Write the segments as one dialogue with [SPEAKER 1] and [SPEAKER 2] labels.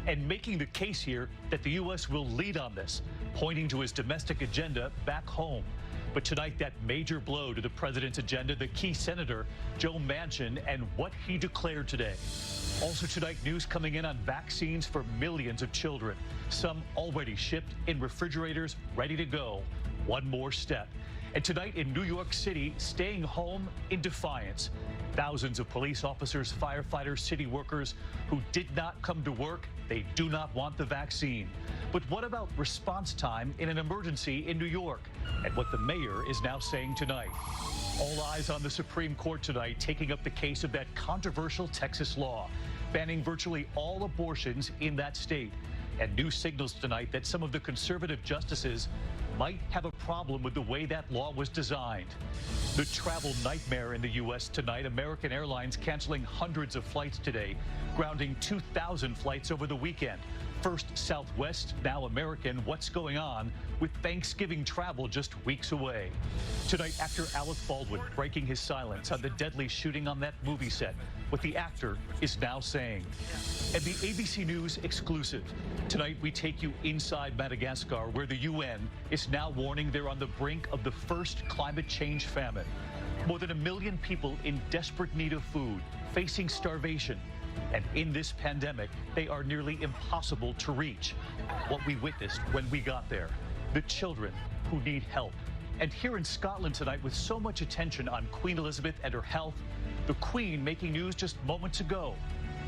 [SPEAKER 1] and making the case here that the U.S. will lead on this, pointing to his domestic agenda back home. But tonight, that major blow to the president's agenda, the key senator, Joe Manchin, and what he declared today. Also tonight, news coming in on vaccines for millions of children. Some already shipped in refrigerators, ready to go. One more step. And tonight in New York City, staying home in defiance. Thousands of police officers, firefighters, city workers who did not come to work. They do not want the vaccine. But what about response time in an emergency in New York? And what the mayor is now saying tonight. All eyes on the Supreme Court tonight, taking up the case of that controversial Texas law, banning virtually all abortions in that state. And new signals tonight that some of the conservative justices might have a problem with the way that law was designed. The travel nightmare in the U.S. tonight. American Airlines canceling hundreds of flights today, grounding 2,000 flights over the weekend. First Southwest, now American. What's going on with Thanksgiving travel just weeks away? Tonight, actor ALEC Baldwin breaking his silence on the deadly shooting on that movie set, what the actor is now saying. And the ABC News exclusive. Tonight, we take you inside Madagascar, where the UN is now warning they're on the brink of the first climate change famine. More than 1 million people in desperate need of food, facing starvation. And in this pandemic, they are nearly impossible to reach. What we witnessed when we got there, the children who need help. And here in Scotland tonight, with so much attention on Queen Elizabeth and her health, the Queen making news just moments ago,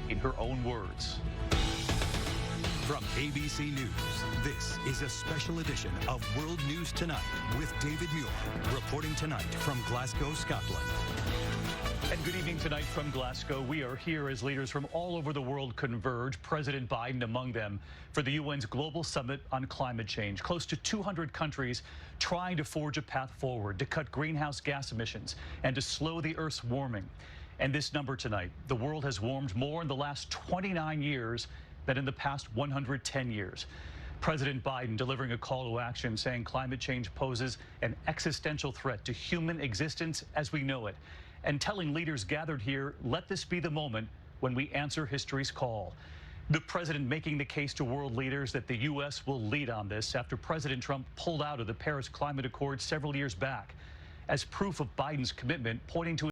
[SPEAKER 1] in her own words.
[SPEAKER 2] From ABC News, this is a special edition of World News Tonight with David Muir, reporting tonight from Glasgow, Scotland.
[SPEAKER 1] And good evening tonight from Glasgow. We are here as leaders from all over the world converge, President Biden among them, for the UN's Global Summit on Climate Change. Close to 200 countries trying to forge a path forward to cut greenhouse gas emissions and to slow the Earth's warming. And this number tonight, the world has warmed more in the last 29 years than in the past 110 years. President Biden delivering a call to action, saying climate change poses an existential threat to human existence as we know it, and telling leaders gathered here, let this be the moment when we answer history's call. The president making the case to world leaders that the U.S. will lead on this after President Trump pulled out of the Paris Climate Accord several years back, as proof of Biden's commitment, pointing to